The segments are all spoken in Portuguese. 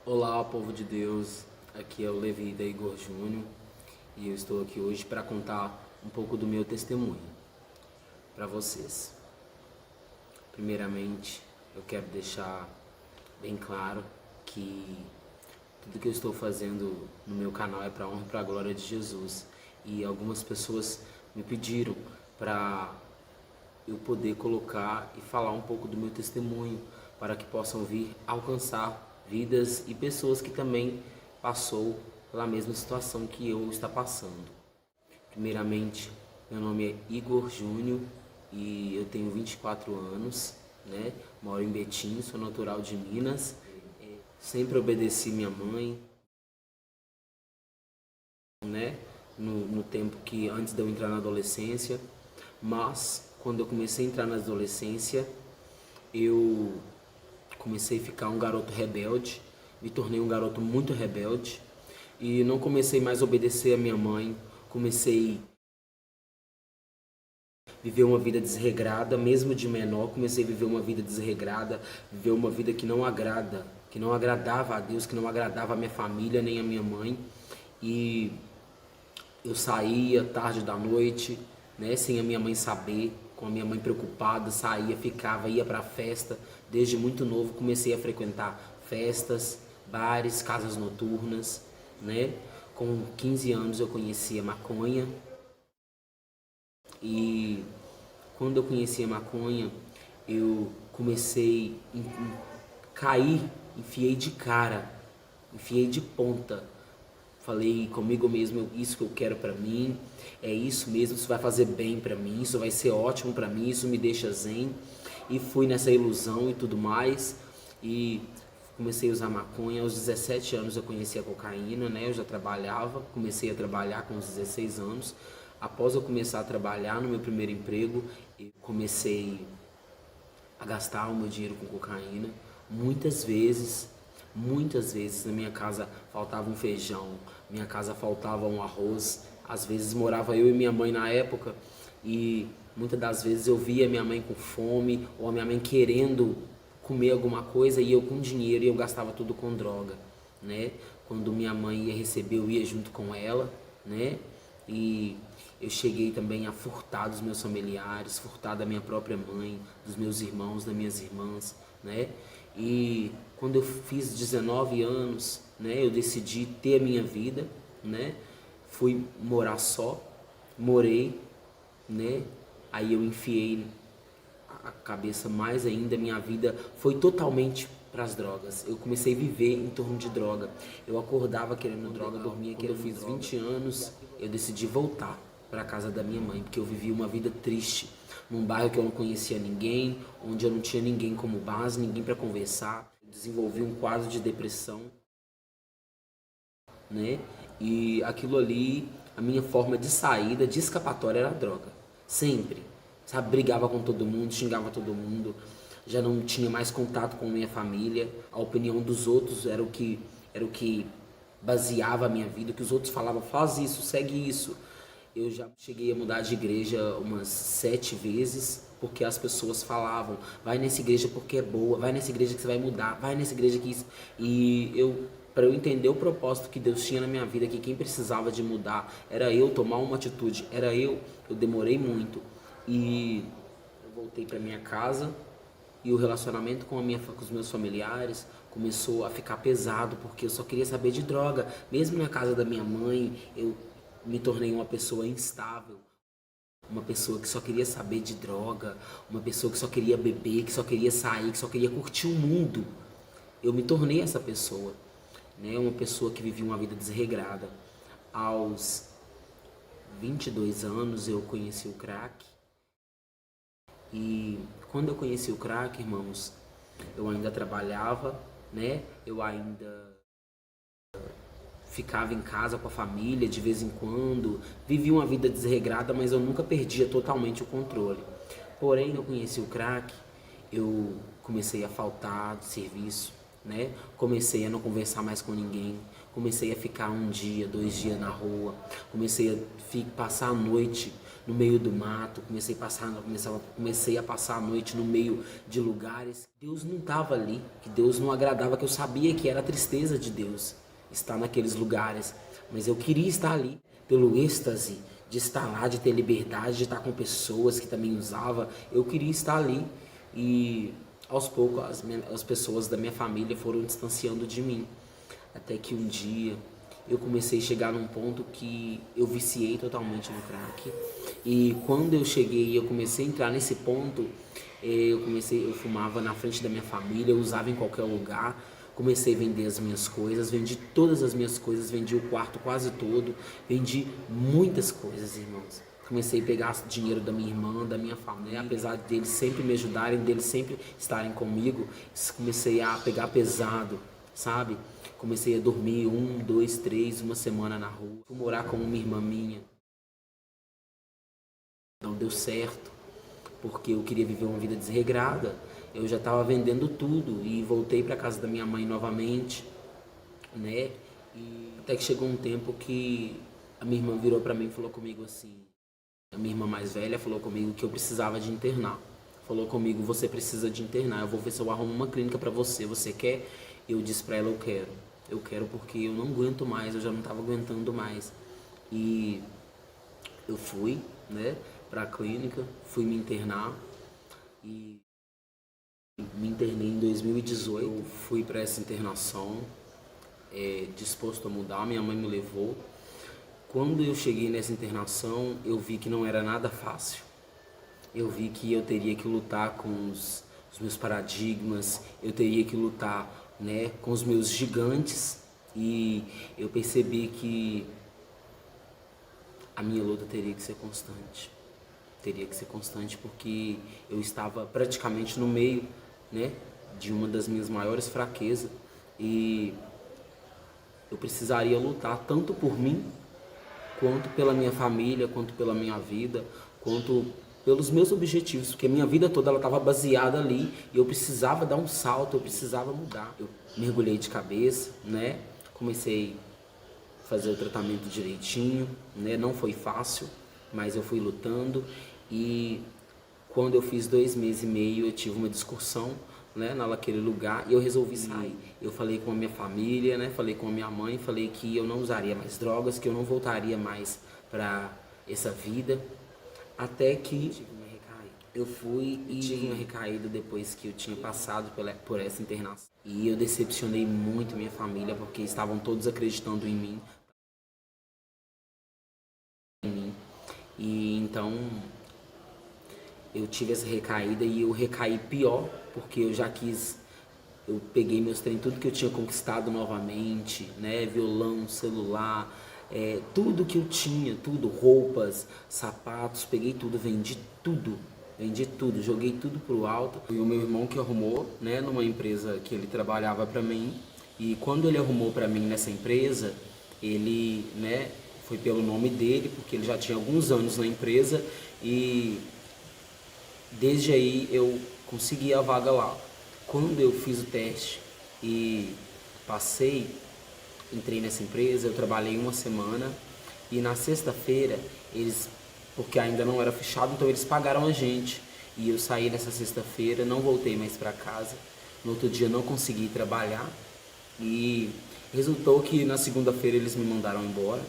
Olá, povo de Deus. Aqui é o Levi da Igor Júnior e eu estou aqui hoje para contar um pouco do meu testemunho para vocês. Primeiramente, eu quero deixar bem claro que tudo que eu estou fazendo no meu canal é para a honra e para a glória de Jesus. E algumas pessoas me pediram para eu poder colocar e falar um pouco do meu testemunho para que possam vir alcançar vidas e pessoas que também passou pela mesma situação que eu está passando. Primeiramente, meu nome é Igor Júnior e eu tenho 24 anos, né? Moro em Betim, sou natural de Minas. Sempre obedeci minha mãe, né? No tempo que antes de eu entrar na adolescência, mas quando eu comecei a entrar na adolescência, eu comecei a ficar um garoto rebelde, me tornei um garoto muito rebelde e não comecei mais a obedecer a minha mãe, comecei a viver uma vida desregrada, mesmo de menor, comecei a viver uma vida desregrada, viver uma vida que não agradava a Deus, que não agradava a minha família nem a minha mãe. E eu saía tarde da noite, né, sem a minha mãe saber, com a minha mãe preocupada, saía, ficava, ia para festa. Desde muito novo comecei a frequentar festas, bares, casas noturnas, né? Com 15 anos eu conheci a maconha e quando eu conheci a maconha, eu comecei a cair, enfiei de cara, enfiei de ponta. Falei comigo mesmo, isso que eu quero pra mim, é isso mesmo, isso vai fazer bem pra mim, isso vai ser ótimo pra mim, isso me deixa zen. E fui nessa ilusão e tudo mais. E comecei a usar maconha. Aos 17 anos eu conheci a cocaína, né? Eu já trabalhava, comecei a trabalhar com os 16 anos. Após eu começar a trabalhar no meu primeiro emprego, eu comecei a gastar o meu dinheiro com cocaína. Muitas vezes na minha casa faltava um feijão, minha casa faltava um arroz. Às vezes morava eu e minha mãe na época e muitas das vezes eu via minha mãe com fome ou a minha mãe querendo comer alguma coisa e eu com dinheiro e eu gastava tudo com droga, né? Quando minha mãe ia receber, eu ia junto com ela, né? E eu cheguei também a furtar dos meus familiares, furtar da minha própria mãe, dos meus irmãos, das minhas irmãs, né? E quando eu fiz 19 anos, né, eu decidi ter a minha vida, né? Fui morar só, morei, né? Aí eu enfiei a cabeça mais ainda, minha vida foi totalmente para as drogas. Eu comecei a viver em torno de droga. Eu acordava querendo droga, dormia querendo. Quando eu fiz 20 anos, eu decidi voltar para a casa da minha mãe, porque eu vivia uma vida triste, num bairro que eu não conhecia ninguém, onde eu não tinha ninguém como base, ninguém para conversar. Eu desenvolvi um quadro de depressão, né? E aquilo ali, a minha forma de saída, de escapatória era a droga. Sempre. Sabe, brigava com todo mundo, xingava todo mundo. Já não tinha mais contato com minha família. A opinião dos outros era o que baseava a minha vida, o que os outros falavam, faz isso, segue isso. Eu já cheguei a mudar de igreja umas 7 vezes, porque as pessoas falavam, vai nessa igreja porque é boa, vai nessa igreja que você vai mudar, vai nessa igreja que isso. E eu, para eu entender o propósito que Deus tinha na minha vida, que quem precisava de mudar era eu tomar uma atitude, era eu demorei muito. E eu voltei para minha casa e o relacionamento com os meus familiares começou a ficar pesado, porque eu só queria saber de droga. Mesmo na casa da minha mãe, eu me tornei uma pessoa instável, uma pessoa que só queria saber de droga, uma pessoa que só queria beber, que só queria sair, que só queria curtir o mundo. Eu me tornei essa pessoa, né? Uma pessoa que vivia uma vida desregrada. Aos 22 anos eu conheci o crack. E quando eu conheci o crack, irmãos, eu ainda trabalhava, né? Eu ainda ficava em casa com a família de vez em quando, vivia uma vida desregrada, mas eu nunca perdia totalmente o controle. Porém, eu conheci o crack, eu comecei a faltar de serviço, né? Comecei a não conversar mais com ninguém, Comecei a ficar um dia, 2 dias na rua. Comecei a passar a noite no meio do mato. Comecei a passar a noite no meio de lugares. Deus não estava ali, que Deus não agradava, que eu sabia que era a tristeza de Deus estar naqueles lugares. Mas eu queria estar ali, pelo êxtase de estar lá, de ter liberdade, de estar com pessoas que também usavam. Eu queria estar ali. E aos poucos as pessoas da minha família foram distanciando de mim. Até que um dia eu comecei a chegar num ponto que eu viciei totalmente no crack. E quando eu cheguei, eu comecei a entrar nesse ponto, eu fumava na frente da minha família, eu usava em qualquer lugar. Comecei a vender as minhas coisas, vendi todas as minhas coisas, vendi o quarto quase todo, vendi muitas coisas, irmãos. Comecei a pegar dinheiro da minha irmã, da minha família, apesar deles sempre me ajudarem, deles sempre estarem comigo, comecei a pegar pesado, sabe? Comecei a dormir 1, 2, 3, uma semana na rua. Fui morar com uma irmã minha. Não deu certo, porque eu queria viver uma vida desregrada. Eu já estava vendendo tudo e voltei para casa da minha mãe novamente, né? E até que chegou um tempo que a minha irmã virou para mim e falou comigo assim, a minha irmã mais velha falou comigo que eu precisava de internar. Falou comigo, você precisa de internar, eu vou ver se eu arrumo uma clínica para você, você quer? Eu disse para ela, eu quero. Eu quero porque eu não aguento mais, eu já não estava aguentando mais. E eu fui, né, para a clínica, fui me internar e me internei em 2018. Eu fui para essa internação, disposto a mudar, minha mãe me levou. Quando eu cheguei nessa internação, eu vi que não era nada fácil. Eu vi que eu teria que lutar com os meus paradigmas, eu teria que lutar, né, com os meus gigantes, e eu percebi que a minha luta teria que ser constante. Teria que ser constante porque eu estava praticamente no meio, né, de uma das minhas maiores fraquezas, e eu precisaria lutar tanto por mim, quanto pela minha família, quanto pela minha vida, quanto pelos meus objetivos, porque a minha vida toda ela estava baseada ali e eu precisava dar um salto, eu precisava mudar. Eu mergulhei de cabeça, né? Comecei a fazer o tratamento direitinho, né? Não foi fácil, mas eu fui lutando, e quando eu fiz 2 meses e meio eu tive uma discussão, né, naquele lugar, e eu resolvi sair. Eu falei com a minha família, né, falei com a minha mãe, falei que eu não usaria mais drogas, que eu não voltaria mais para essa vida, até que eu fui e tive uma recaída depois que eu tinha passado por essa internação. E eu decepcionei muito minha família, porque estavam todos acreditando em mim. E então eu tive essa recaída e eu recaí pior, porque eu peguei meus treinos, tudo que eu tinha conquistado novamente, né, violão, celular, tudo que eu tinha, tudo, roupas, sapatos, peguei tudo, vendi tudo, joguei tudo pro alto. E o meu irmão que arrumou, né, numa empresa que ele trabalhava para mim, e quando ele arrumou para mim nessa empresa, ele, né, foi pelo nome dele, porque ele já tinha alguns anos na empresa, e desde aí eu consegui a vaga lá. Quando eu fiz o teste e passei, entrei nessa empresa, eu trabalhei uma semana, e na sexta-feira eles, porque ainda não era fechado, então eles pagaram a gente. E eu saí nessa sexta-feira, não voltei mais para casa. No outro dia não consegui trabalhar, e resultou que na segunda-feira eles me mandaram embora.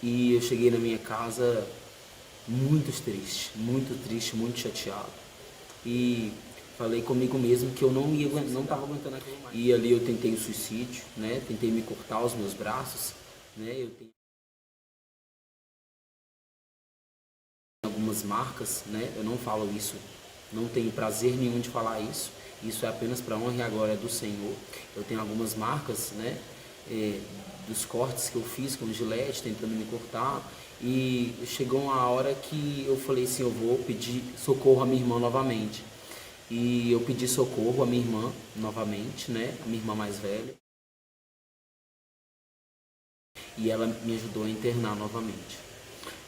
E eu cheguei na minha casa muito triste, muito chateado. E falei comigo mesmo que eu não estava aguentando aquilo mais. E ali eu tentei o suicídio, né? Tentei me cortar os meus braços, né? Eu tenho algumas marcas, né? Eu não falo isso, não tenho prazer nenhum de falar isso. Isso é apenas para honra e glória do Senhor. Eu tenho algumas marcas, né? Dos cortes que eu fiz com o gilete, tentando me cortar, e chegou uma hora que eu falei assim, eu vou pedir socorro à minha irmã novamente. E eu pedi socorro à minha irmã novamente, né, a minha irmã mais velha, e ela me ajudou a internar novamente.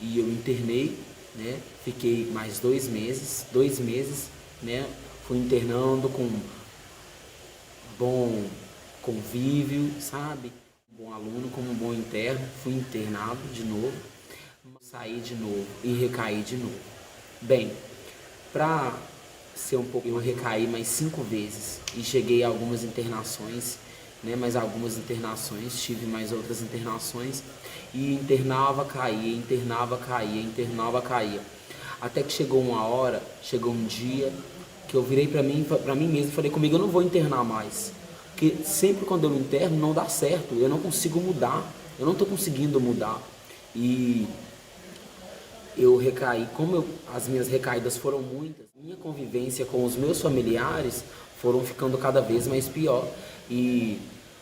E eu internei, né, fiquei mais 2 meses, né, fui internando com bom convívio, sabe? Bom aluno, como um bom interno, fui internado de novo, saí de novo e recaí de novo. Bem, para ser um pouco, eu recaí mais 5 vezes e cheguei a algumas internações, né? Mais algumas internações, tive mais outras internações e internava, caía, internava, caía, internava, caía. Até que chegou uma hora, chegou um dia que eu virei para mim mesmo e falei comigo, eu não vou internar mais. Porque sempre quando eu me interno não dá certo, eu não consigo mudar, eu não estou conseguindo mudar. E eu recaí, as minhas recaídas foram muitas, minha convivência com os meus familiares foram ficando cada vez mais pior e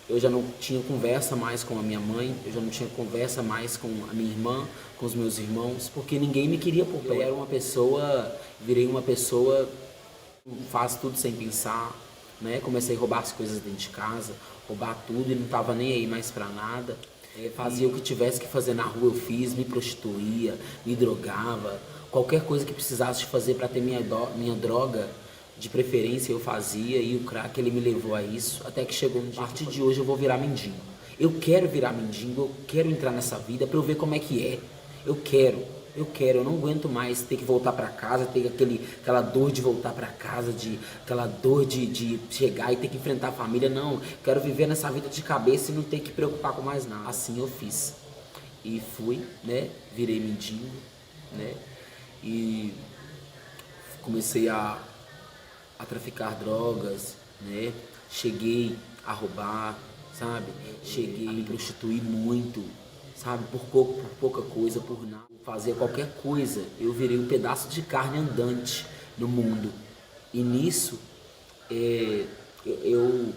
eu já não tinha conversa mais com a minha mãe, eu já não tinha conversa mais com a minha irmã, com os meus irmãos, porque ninguém me queria por perto. Eu era uma pessoa, virei uma pessoa, faz tudo sem pensar, né? Comecei a roubar as coisas dentro de casa, roubar tudo e não tava nem aí mais pra nada. Fazia o que tivesse que fazer na rua, eu fiz, me prostituía, me drogava, qualquer coisa que precisasse de fazer para ter minha droga, de preferência eu fazia, e o crack ele me levou a isso, até que chegou um dia, a partir de hoje eu vou virar mendigo. Eu quero virar mendigo, eu quero entrar nessa vida para eu ver como é que é. Eu não aguento mais ter que voltar para casa, ter aquela dor de voltar para casa, aquela dor de chegar e ter que enfrentar a família. Não, quero viver nessa vida de cabeça e não ter que preocupar com mais nada. Assim eu fiz. E fui, né? Virei mendigo, né? E comecei a traficar drogas, né? Cheguei a roubar, sabe? Cheguei a me prostituir muito, sabe? Por pouca coisa, por nada. Fazia qualquer coisa, eu virei um pedaço de carne andante no mundo. E nisso, eu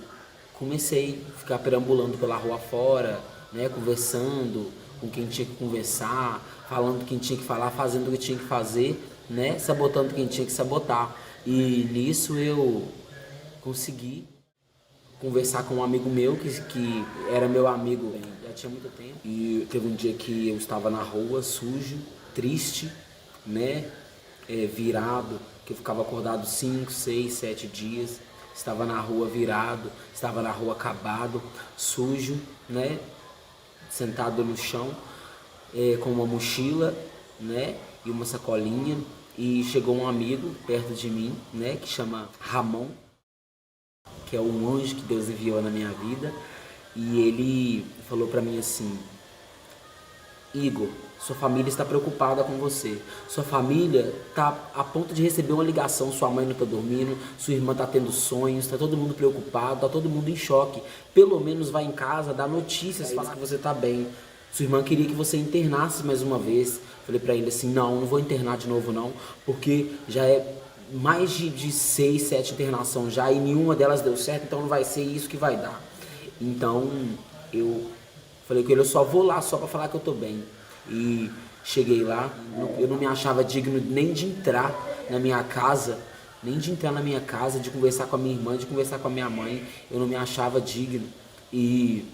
comecei a ficar perambulando pela rua fora, né? Conversando com quem tinha que conversar, falando quem tinha que falar, fazendo o que tinha que fazer, né? Sabotando quem tinha que sabotar. E nisso eu consegui conversar com um amigo meu que era meu amigo já tinha muito tempo. E teve um dia que eu estava na rua, sujo, triste, né? Virado, que eu ficava acordado 5, 6, 7 dias. Estava na rua virado, estava na rua acabado, sujo, né? Sentado no chão, com uma mochila, né? E uma sacolinha. E chegou um amigo perto de mim, né? Que chama Ramon, que é um anjo que Deus enviou na minha vida, e ele falou para mim assim: Igor, sua família está preocupada com você. Sua família está a ponto de receber uma ligação, sua mãe não está dormindo, sua irmã está tendo sonhos, está todo mundo preocupado, está todo mundo em choque. Pelo menos vai em casa, dá notícias, fala que você está bem. Sua irmã queria que você internasse mais uma vez. Falei para ele assim: não vou internar de novo não, porque já é mais de 6, 7 internações já e nenhuma delas deu certo, então não vai ser isso que vai dar. Então eu falei com ele: eu só vou lá só para falar que eu tô bem. E cheguei lá, eu não me achava digno nem de entrar na minha casa, de conversar com a minha irmã, de conversar com a minha mãe. Eu não me achava digno. E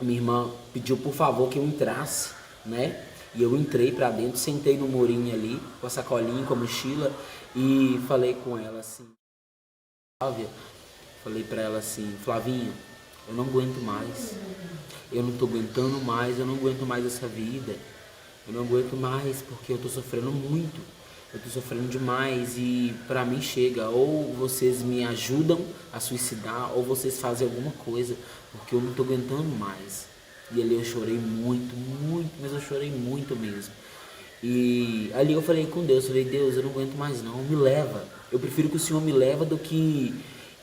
minha irmã pediu por favor que eu entrasse, né? E eu entrei pra dentro, sentei no murinho ali, com a sacolinha, com a mochila, e falei com ela assim: Flávia, falei pra ela assim: Flavinha, eu não aguento mais, eu não tô aguentando mais, eu não aguento mais essa vida, eu não aguento mais porque eu tô sofrendo muito, eu tô sofrendo demais e pra mim chega, ou vocês me ajudam a suicidar ou vocês fazem alguma coisa, porque eu não tô aguentando mais. E ali eu chorei muito, muito, mas eu chorei muito mesmo. E ali eu falei com Deus, falei: Deus, eu não aguento mais não, me leva. Eu prefiro que o Senhor me leva do que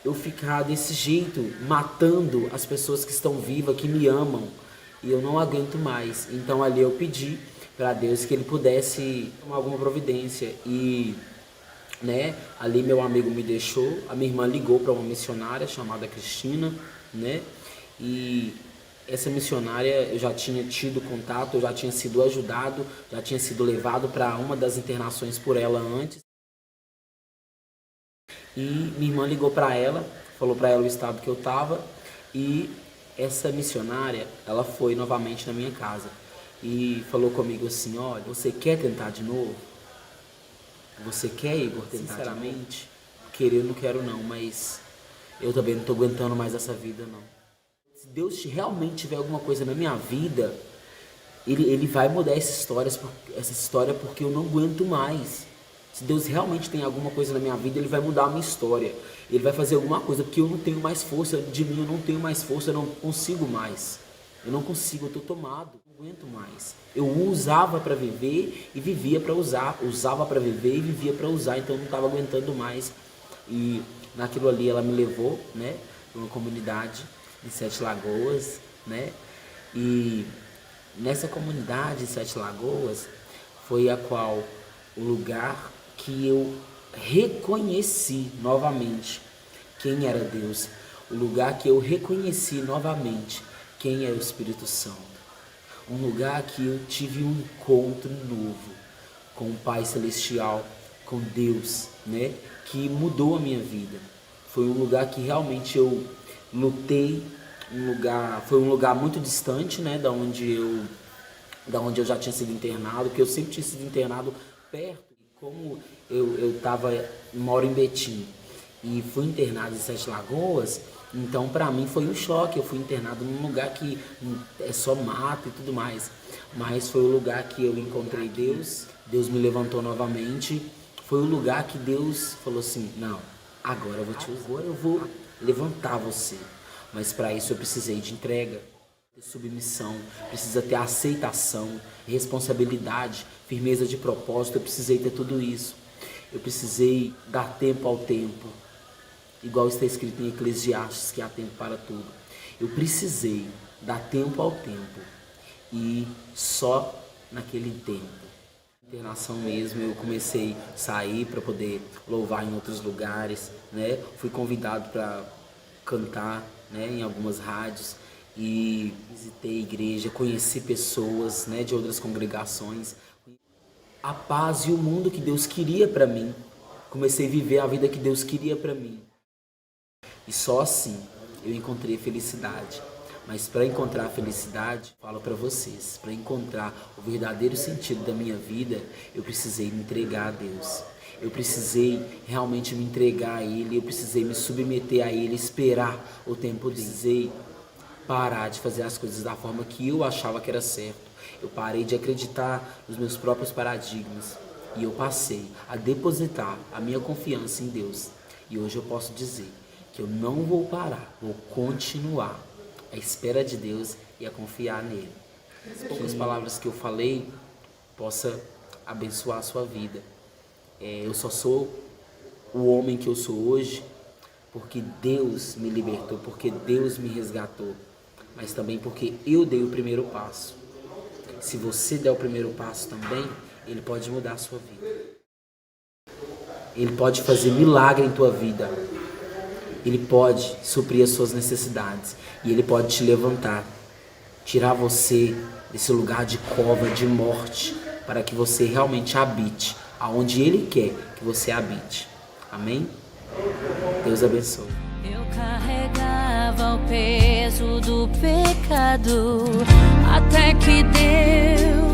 eu ficar desse jeito, matando as pessoas que estão vivas, que me amam. E eu não aguento mais. Então ali eu pedi para Deus que Ele pudesse tomar alguma providência. E, né, ali meu amigo me deixou, a minha irmã ligou para uma missionária chamada Cristina, né? E essa missionária eu já tinha tido contato, eu já tinha sido ajudado, já tinha sido levado para uma das internações por ela antes. E minha irmã ligou para ela, falou para ela o estado que eu estava, e essa missionária, ela foi novamente na minha casa e falou comigo assim: olha, você quer tentar de novo? Você quer, Igor, tentar? Sinceramente, querer eu não quero não, mas eu também não estou aguentando mais essa vida não. Se Deus realmente tiver alguma coisa na minha vida, Ele vai mudar essa história porque eu não aguento mais. Se Deus realmente tem alguma coisa na minha vida, Ele vai mudar a minha história. Ele vai fazer alguma coisa, porque eu não tenho mais força de mim, eu não tenho mais força, eu não consigo mais. Eu não consigo, eu estou tomado, não aguento mais. Eu usava para viver e vivia para usar. Usava para viver e vivia para usar, então eu não estava aguentando mais. E naquilo ali ela me levou, né, para uma comunidade em Sete Lagoas, né, e nessa comunidade em Sete Lagoas foi a qual o lugar que eu reconheci novamente quem era Deus, o lugar que eu reconheci novamente quem é o Espírito Santo, um lugar que eu tive um encontro novo com o Pai Celestial, com Deus, né, que mudou a minha vida. Foi um lugar que realmente eu lutei, foi um lugar muito distante, né, da onde eu já tinha sido internado, porque eu sempre tinha sido internado perto. Como eu moro em Betim e fui internado em Sete Lagoas, então para mim foi um choque. Eu fui internado num lugar que é só mato e tudo mais, mas foi o lugar que eu encontrei Deus. Deus me levantou novamente. Foi o lugar que Deus falou assim: não, agora eu vou te usar, agora eu vou levantar você. Mas para isso eu precisei de entrega, ter submissão, precisa ter aceitação, responsabilidade, firmeza de propósito. Eu precisei ter tudo isso. Eu precisei dar tempo ao tempo, igual está escrito em Eclesiastes, que há tempo para tudo. Eu precisei dar tempo ao tempo, e só naquele tempo, internação mesmo, eu comecei a sair para poder louvar em outros lugares, né? Fui convidado para cantar, né, em algumas rádios, e visitei a igreja, conheci pessoas, né, de outras congregações. A paz e o mundo que Deus queria para mim. Comecei a viver a vida que Deus queria para mim. E só assim eu encontrei felicidade. Mas para encontrar a felicidade, falo para vocês, para encontrar o verdadeiro sentido da minha vida, eu precisei me entregar a Deus. Eu precisei realmente me entregar a Ele, eu precisei me submeter a Ele, esperar o tempo dele. Precisei parar de fazer as coisas da forma que eu achava que era certo. Eu parei de acreditar nos meus próprios paradigmas e eu passei a depositar a minha confiança em Deus. E hoje eu posso dizer que eu não vou parar, vou continuar à espera de Deus e a confiar nele. As poucas palavras que eu falei possa abençoar a sua vida. Eu só sou o homem que eu sou hoje porque Deus me libertou, porque Deus me resgatou, mas também porque eu dei o primeiro passo. Se você der o primeiro passo também, Ele pode mudar a sua vida. Ele pode fazer milagre em tua vida. Ele pode suprir as suas necessidades. E Ele pode te levantar, tirar você desse lugar de cova, de morte, para que você realmente habite aonde Ele quer que você habite. Amém? Deus abençoe. Eu carregava o peso do pecado até que Deus